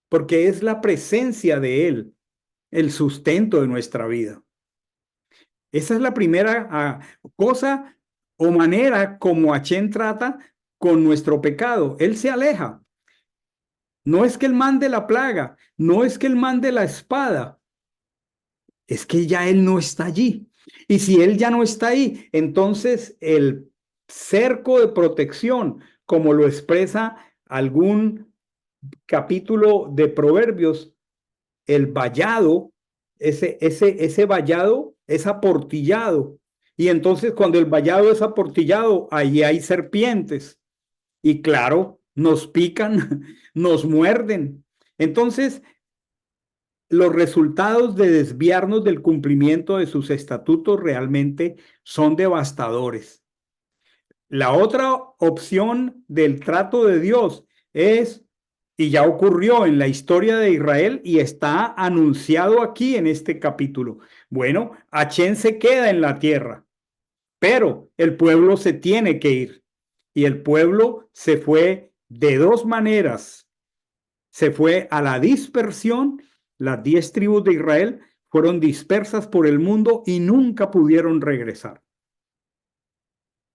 porque es la presencia de Él el sustento de nuestra vida. Esa es la primera cosa o manera como Achén trata con nuestro pecado. Él se aleja. No es que Él mande la plaga, no es que Él mande la espada, es que ya Él no está allí. Y si Él ya no está ahí, entonces el cerco de protección, como lo expresa algún capítulo de Proverbios, el vallado, ese vallado es aportillado. Y entonces cuando el vallado es aportillado, ahí hay serpientes. Y claro, nos pican, nos muerden. Entonces, los resultados de desviarnos del cumplimiento de sus estatutos realmente son devastadores. La otra opción del trato de Dios es, y ya ocurrió en la historia de Israel y está anunciado aquí en este capítulo. Bueno, Achén se queda en la tierra, pero el pueblo se tiene que ir. Y el pueblo se fue de dos maneras. Se fue a la dispersión. Las 10 tribus de Israel fueron dispersas por el mundo y nunca pudieron regresar.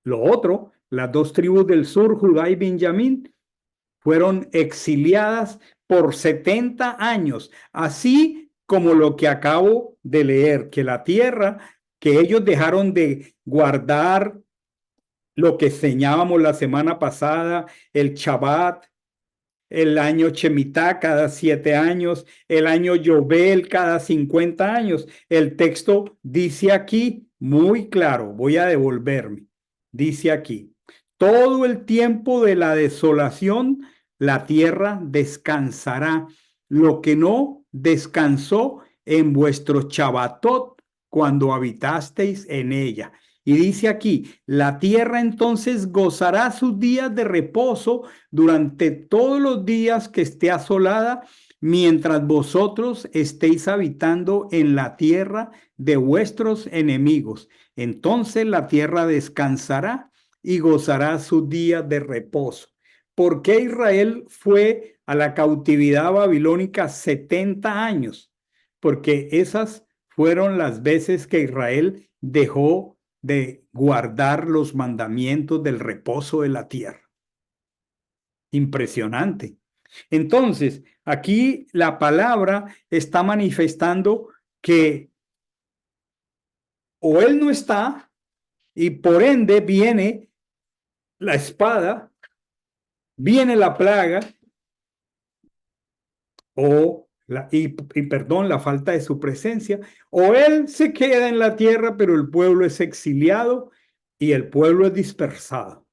Lo otro, las dos tribus del sur, Judá y Benjamín, fueron exiliadas por 70 años, así como lo que acabo de leer, que la tierra que ellos dejaron de guardar, lo que enseñábamos la semana pasada, el Shabbat, el año Shemitah cada 7 años, el año Yobel cada 50 años. El texto dice aquí muy claro, voy a devolverme, dice aquí, todo el tiempo de la desolación, la tierra descansará, lo que no descansó en vuestro Shabbatot cuando habitasteis en ella. Y dice aquí, la tierra entonces gozará sus días de reposo durante todos los días que esté asolada, mientras vosotros estéis habitando en la tierra de vuestros enemigos. Entonces la tierra descansará y gozará sus días de reposo. ¿Por qué Israel fue a la cautividad babilónica 70 años? Porque esas fueron las veces que Israel dejó de guardar los mandamientos del reposo de la tierra. Impresionante. Entonces, aquí la palabra está manifestando que o Él no está Y por ende viene la espada, viene la plaga perdón, la falta de su presencia, o él se queda en la tierra, pero el pueblo es exiliado y el pueblo es dispersado.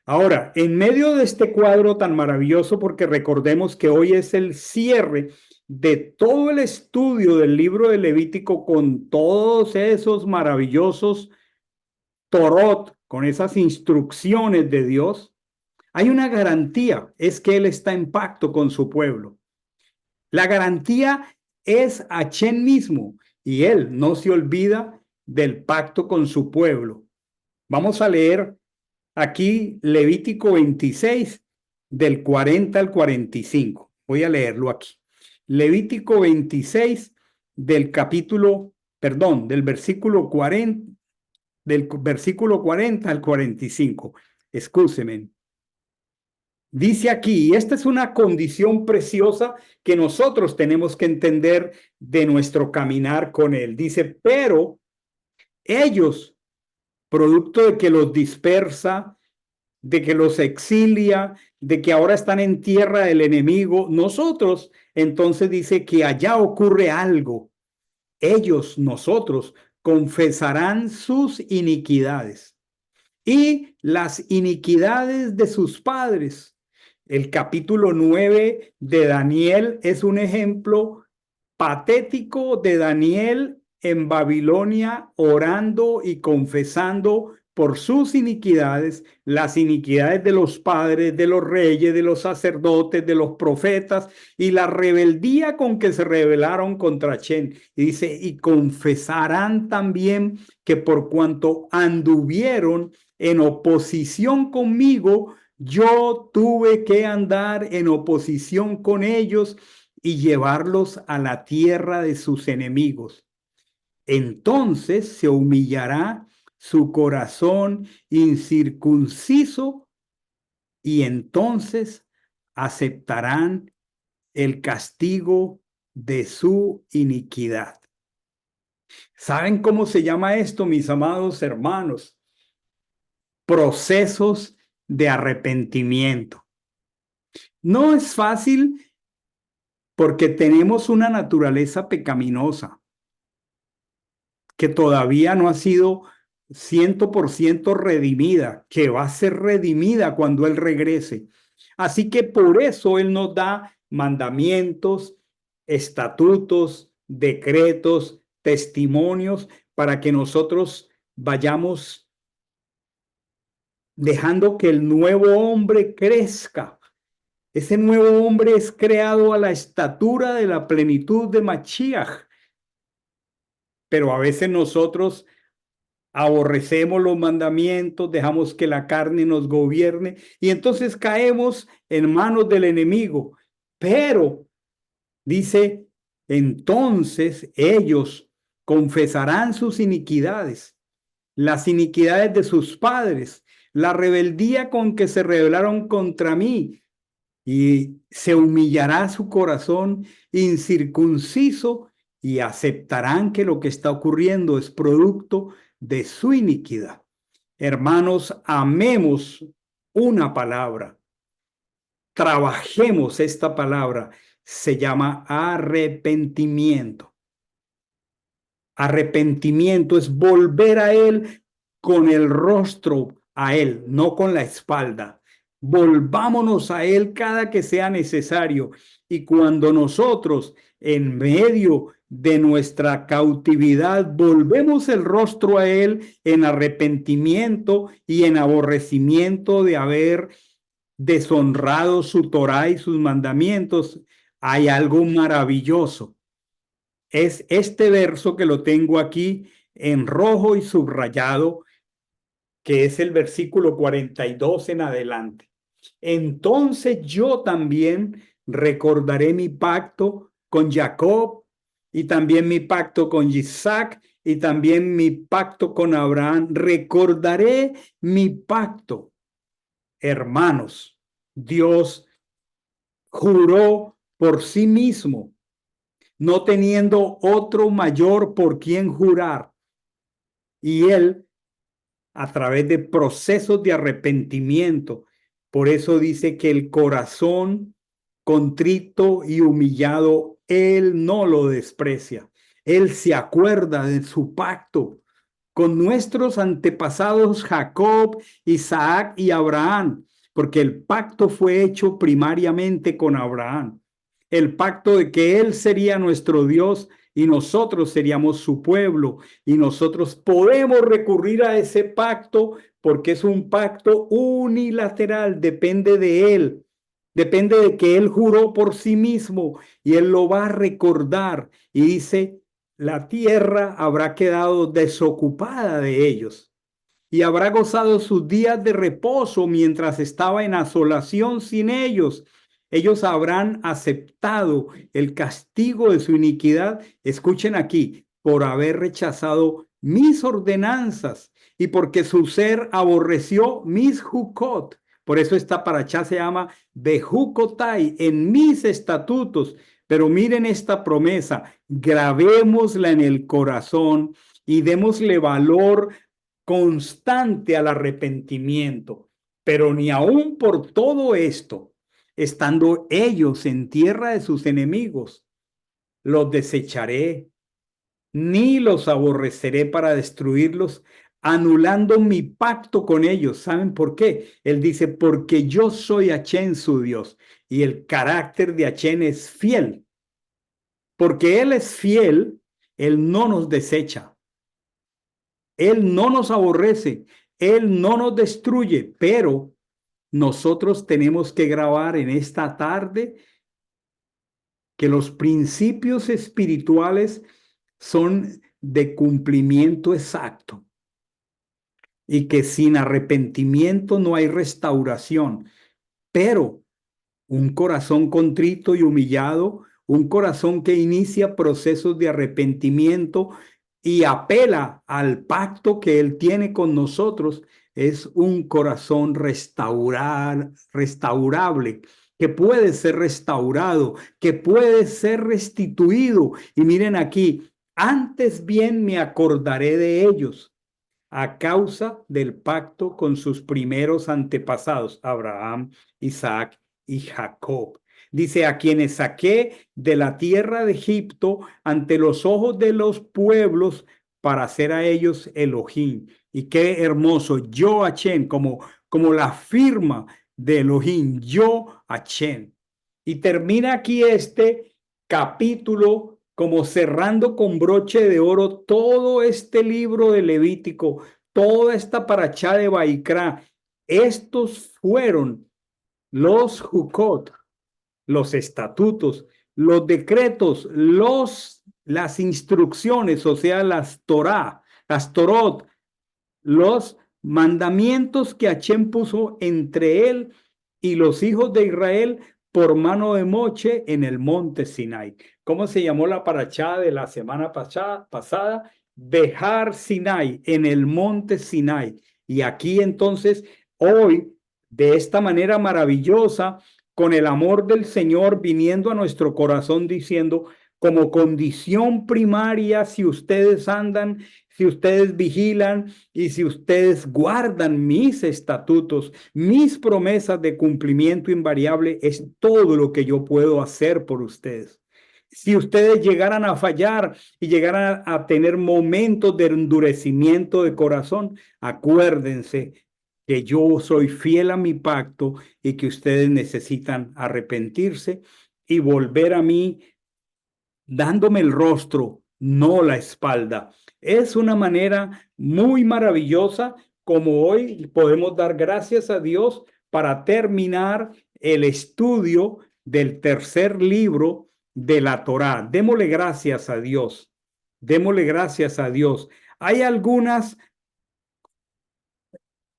Ahora, en medio de este cuadro tan maravilloso, porque recordemos que hoy es el cierre de todo el estudio del libro de Levítico con todos esos maravillosos Torot, con esas instrucciones de Dios, hay una garantía, es que Él está en pacto con su pueblo. La garantía es Hachén mismo y Él no se olvida del pacto con su pueblo. Vamos a leer aquí Levítico 26 del 40 al 45. Voy a leerlo aquí. Levítico 26 del capítulo, perdón, del versículo 40, del versículo 40 al 45. Excúseme. Dice aquí, y esta es una condición preciosa que nosotros tenemos que entender de nuestro caminar con Él. Dice, pero ellos, producto de que los dispersa, de que los exilia, de que ahora están en tierra del enemigo, nosotros, entonces dice que allá ocurre algo. Ellos, nosotros, confesarán sus iniquidades y las iniquidades de sus padres. El capítulo 9 de Daniel es un ejemplo patético de Daniel en Babilonia orando y confesando por sus iniquidades, las iniquidades de los padres, de los reyes, de los sacerdotes, de los profetas y la rebeldía con que se rebelaron contra Chen. Y dice, y confesarán también que por cuanto anduvieron en oposición conmigo, yo tuve que andar en oposición con ellos y llevarlos a la tierra de sus enemigos. Entonces se humillará su corazón incircunciso y entonces aceptarán el castigo de su iniquidad. ¿Saben cómo se llama esto, mis amados hermanos? Procesos de arrepentimiento. No es fácil porque tenemos una naturaleza pecaminosa que todavía no ha sido 100% redimida, que va a ser redimida cuando Él regrese. Así que por eso Él nos da mandamientos, estatutos, decretos, testimonios, para que nosotros vayamos dejando que el nuevo hombre crezca. Ese nuevo hombre es creado a la estatura de la plenitud de Mashiach. Pero a veces nosotros aborrecemos los mandamientos, dejamos que la carne nos gobierne y entonces caemos en manos del enemigo. Pero, dice, entonces ellos confesarán sus iniquidades, las iniquidades de sus padres, la rebeldía con que se rebelaron contra mí, y se humillará su corazón incircunciso y aceptarán que lo que está ocurriendo es producto de su iniquidad. Hermanos, amemos una palabra, trabajemos esta palabra, se llama arrepentimiento. Arrepentimiento es volver a Él con el rostro a Él, no con la espalda. Volvámonos a Él cada que sea necesario. Y cuando nosotros, en medio de nuestra cautividad, volvemos el rostro a Él en arrepentimiento y en aborrecimiento de haber deshonrado su Torá y sus mandamientos, hay algo maravilloso. Es este verso que lo tengo aquí en rojo y subrayado, que es el versículo 42 en adelante. Entonces yo también recordaré mi pacto con Jacob y también mi pacto con Isaac y también mi pacto con Abraham. Recordaré mi pacto. Hermanos, Dios juró por sí mismo, no teniendo otro mayor por quien jurar. Y él a través de procesos de arrepentimiento. Por eso dice que el corazón contrito y humillado, Él no lo desprecia. Él se acuerda de su pacto con nuestros antepasados Jacob, Isaac y Abraham, porque el pacto fue hecho primariamente con Abraham. El pacto de que Él sería nuestro Dios y nosotros seríamos su pueblo. Y nosotros podemos recurrir a ese pacto porque es un pacto unilateral, depende de Él. Depende de que Él juró por sí mismo y Él lo va a recordar. Y dice, la tierra habrá quedado desocupada de ellos y habrá gozado sus días de reposo mientras estaba en asolación sin ellos. Ellos habrán aceptado el castigo de su iniquidad. Escuchen aquí, por haber rechazado mis ordenanzas y porque su ser aborreció mis jukot. Por eso esta paracha se llama Bejucotai, en mis estatutos. Pero miren esta promesa, grabémosla en el corazón y démosle valor constante al arrepentimiento. Pero ni aún por todo esto, estando ellos en tierra de sus enemigos, los desecharé, ni los aborreceré para destruirlos, anulando mi pacto con ellos. ¿Saben por qué? Él dice, porque yo soy Achén su Dios, y el carácter de Achén es fiel. Porque Él es fiel, Él no nos desecha. Él no nos aborrece, Él no nos destruye, pero nosotros tenemos que grabar en esta tarde que los principios espirituales son de cumplimiento exacto y que sin arrepentimiento no hay restauración, pero un corazón contrito y humillado, un corazón que inicia procesos de arrepentimiento y apela al pacto que Él tiene con nosotros, es un corazón restaurable, que puede ser restaurado, que puede ser restituido. Y miren aquí, antes bien me acordaré de ellos a causa del pacto con sus primeros antepasados, Abraham, Isaac y Jacob. Dice, a quienes saqué de la tierra de Egipto ante los ojos de los pueblos para hacer a ellos Elohim. Y qué hermoso, yo Achén, como la firma de Elohim, yo Achén. Y termina aquí este capítulo como cerrando con broche de oro todo este libro de Levítico, toda esta parachá de Baikra. Estos fueron los Jukot, los estatutos, los decretos, las instrucciones, o sea, las Torah, las Torot, los mandamientos que Hachén puso entre él y los hijos de Israel por mano de Moche en el monte Sinai. ¿Cómo se llamó la parachá de la semana pasada? Dejar Sinai, en el monte Sinai. Y aquí entonces, hoy, de esta manera maravillosa, con el amor del Señor viniendo a nuestro corazón diciendo, como condición primaria, si ustedes andan, si ustedes vigilan y si ustedes guardan mis estatutos, mis promesas de cumplimiento invariable, es todo lo que yo puedo hacer por ustedes. Si ustedes llegaran a fallar y llegaran a tener momentos de endurecimiento de corazón, acuérdense que yo soy fiel a mi pacto y que ustedes necesitan arrepentirse y volver a mí dándome el rostro, no la espalda. Es una manera muy maravillosa como hoy podemos dar gracias a Dios para terminar el estudio del tercer libro de la Torá. Démosle gracias a Dios. Démosle gracias a Dios. Hay algunas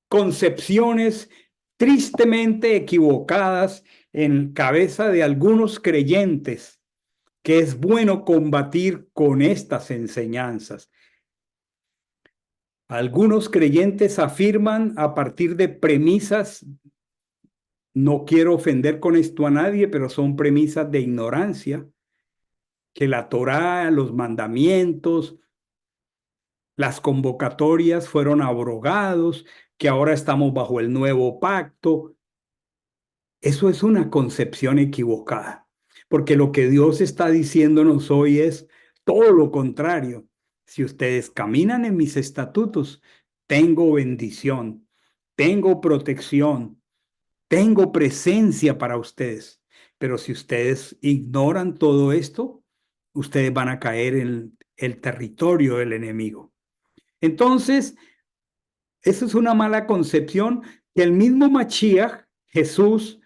concepciones tristemente equivocadas en cabeza de algunos creyentes que es bueno combatir con estas enseñanzas. Algunos creyentes afirman a partir de premisas, no quiero ofender con esto a nadie, pero son premisas de ignorancia, que la Torá, los mandamientos, las convocatorias fueron abrogados, que ahora estamos bajo el nuevo pacto. Eso es una concepción equivocada, porque lo que Dios está diciéndonos hoy es todo lo contrario. Si ustedes caminan en mis estatutos, tengo bendición, tengo protección, tengo presencia para ustedes. Pero si ustedes ignoran todo esto, ustedes van a caer en el territorio del enemigo. Entonces, eso es una mala concepción que el mismo Mashiach, Jesús,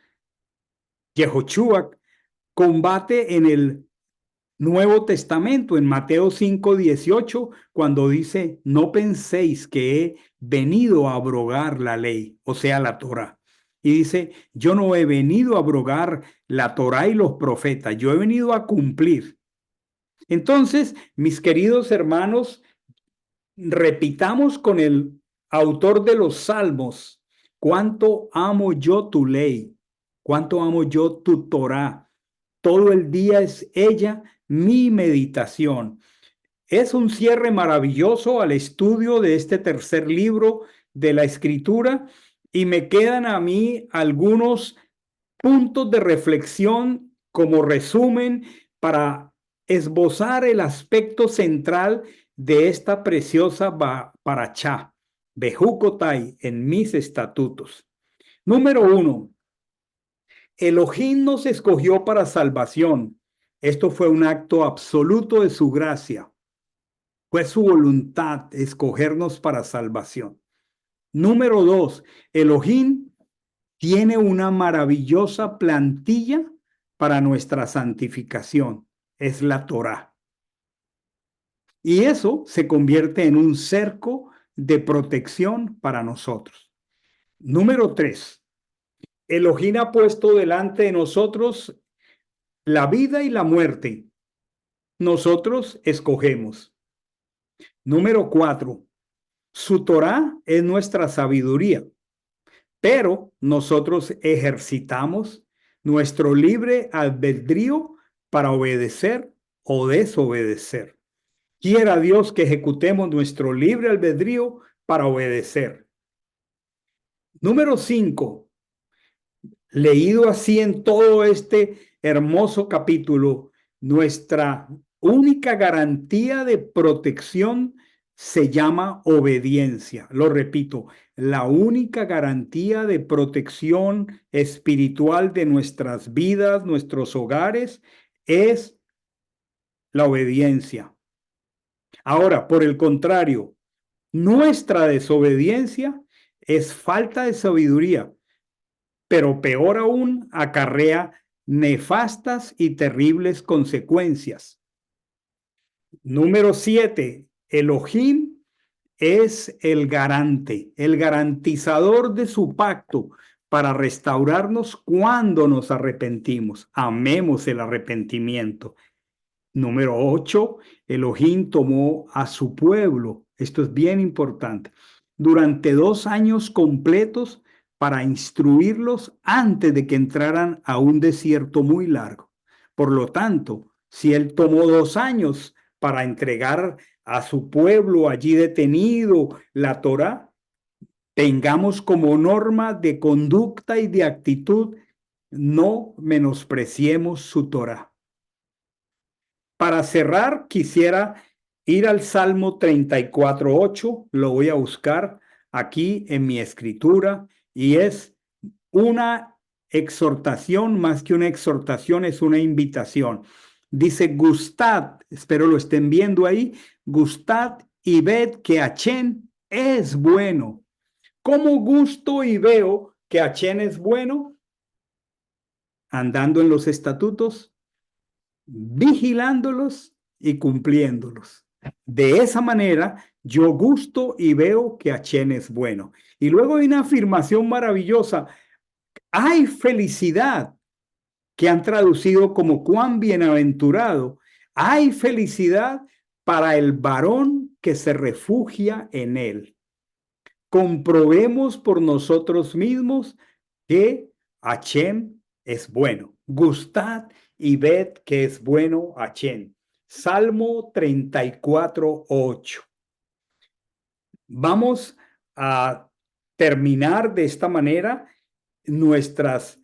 Yehoshua, combate en el Nuevo Testamento, en Mateo 5:18, cuando dice, no penséis que he venido a abrogar la ley, o sea, la Torá. Y dice, yo no he venido a abrogar la Torá y los profetas, yo he venido a cumplir. Entonces, mis queridos hermanos, repitamos con el autor de los Salmos, cuánto amo yo tu ley, cuánto amo yo tu Torá. Todo el día es ella mi meditación. Es un cierre maravilloso al estudio de este tercer libro de la Escritura y me quedan a mí algunos puntos de reflexión como resumen para esbozar el aspecto central de esta preciosa parachá, Bejucotai, en mis estatutos. Número 1. Elohim nos escogió para salvación. Esto fue un acto absoluto de su gracia. Fue su voluntad escogernos para salvación. Número 2. Elohim tiene una maravillosa plantilla para nuestra santificación. Es la Torá. Y eso se convierte en un cerco de protección para nosotros. Número 3. Elohim ha puesto delante de nosotros la vida y la muerte. Nosotros escogemos. Número 4. Su Torá es nuestra sabiduría, pero nosotros ejercitamos nuestro libre albedrío para obedecer o desobedecer. Quiera Dios que ejecutemos nuestro libre albedrío para obedecer. Número 5. Leído así en todo este hermoso capítulo, nuestra única garantía de protección se llama obediencia. Lo repito, la única garantía de protección espiritual de nuestras vidas, nuestros hogares, es la obediencia. Ahora, por el contrario, nuestra desobediencia es falta de sabiduría, pero peor aún, acarrea nefastas y terribles consecuencias. Número 7. Elohim es el garante, el garantizador de su pacto para restaurarnos cuando nos arrepentimos. Amemos el arrepentimiento. Número 8. Elohim tomó a su pueblo. Esto es bien importante. Durante 2 años completos para instruirlos antes de que entraran a un desierto muy largo. Por lo tanto, si él tomó 2 años para entregar a su pueblo allí detenido la Torá, tengamos como norma de conducta y de actitud, no menospreciemos su Torá. Para cerrar, quisiera ir al Salmo 34:8, lo voy a buscar aquí en mi escritura, y es una exhortación, más que una exhortación, es una invitación. Dice, gustad, espero lo estén viendo ahí, gustad y ved que Hachén es bueno. ¿Cómo gusto y veo que Hachén es bueno? Andando en los estatutos, vigilándolos y cumpliéndolos. De esa manera, yo gusto y veo que Hachén es bueno. Y luego hay una afirmación maravillosa. Hay felicidad, que han traducido como cuán bienaventurado. Hay felicidad para el varón que se refugia en él. Comprobemos por nosotros mismos que Hachem es bueno. Gustad y ved que es bueno Hachem. Salmo 34:8. Vamos a terminar de esta manera nuestras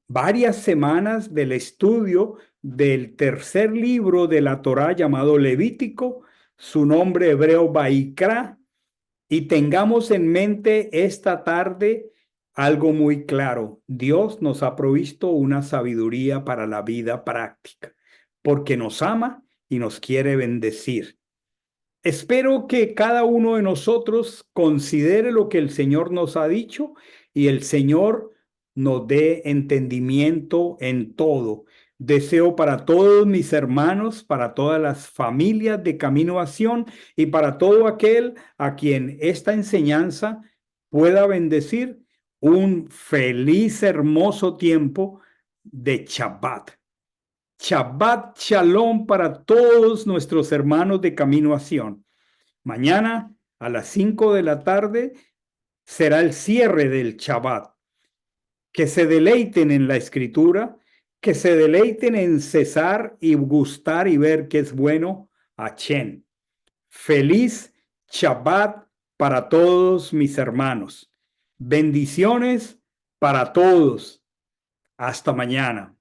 varias semanas del estudio del tercer libro de la Torá llamado Levítico, su nombre hebreo Baikra, y tengamos en mente esta tarde algo muy claro. Dios nos ha provisto una sabiduría para la vida práctica, porque nos ama y nos quiere bendecir. Espero que cada uno de nosotros considere lo que el Señor nos ha dicho y el Señor nos dé entendimiento en todo. Deseo para todos mis hermanos, para todas las familias de Camino a Sion y para todo aquel a quien esta enseñanza pueda bendecir un feliz, hermoso tiempo de Shabbat. Shabbat Shalom para todos nuestros hermanos de Camino a Sion. Mañana a las 5 de la tarde será el cierre del Shabbat. Que se deleiten en la escritura, que se deleiten en cesar y gustar y ver que es bueno Hashem. Feliz Shabbat para todos mis hermanos. Bendiciones para todos. Hasta mañana.